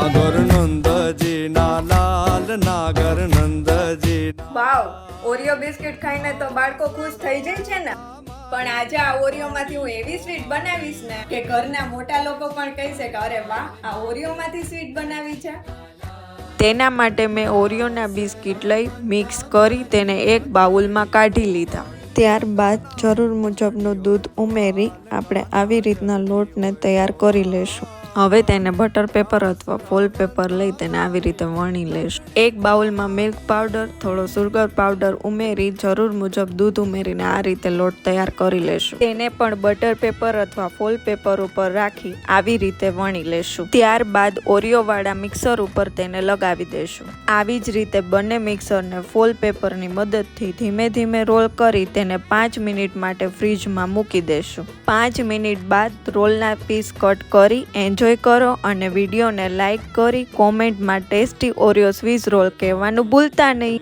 નાગર નંદજી ના લાલ નાગર નંદજી. વાવ, Oreo biscuit ખાઈને તો બાળકો ખુશ થઈ જાય છે ને. પણ આજે આ ઓરિયોમાંથી હું એવી સ્વીટ બનાવીશ ને કે ઘરના મોટા લોકો પણ કહેશે કે અરે વાહ, આ ઓરિયોમાંથી સ્વીટ બનાવી છે. તેના માટે મેં ઓરિયોના બિસ્કિટ લઈ મિક્સ કરી તેને એક બાઉલમાં કાઢી લીધા. ત્યારબાદ જરૂર મુજબનું દૂધ ઉમેરી આપણે આવી રીતના લોટને તૈયાર કરી લેશું. હવે તેને બટર પેપર અથવા ફોલ પેપર લઈ તેને આવી રીતે વણી લેશું. એક બાઉલમાં મિલ્ક પાવડર, થોડો સુગર પાવડર ઉમેરી જરૂર મુજબ દૂધ ઉમેરીને આ રીતે લોટ તૈયાર કરી લેશું. તેને પણ બટર પેપર અથવા ફોલ પેપર ઉપર રાખી આવી રીતે વણી લેશું. ત્યારબાદ ઓરિયો વાળા મિક્સર ઉપર તેને લગાવી દેશું. આવી જ રીતે બંને મિક્સરને ફોલ પેપરની મદદથી ધીમે ધીમે રોલ કરી તેને 5 મિનિટ માટે ફ્રીજમાં મૂકી દેશું. 5 મિનિટ બાદ રોલના પીસ કટ કરી એન્જોય કરો અને વિડીયોને લાઈક કરી કોમેન્ટમાં ટેસ્ટી ઓરિયો સ્વીઝ રોલ કહેવાનું ભૂલતા નહીં.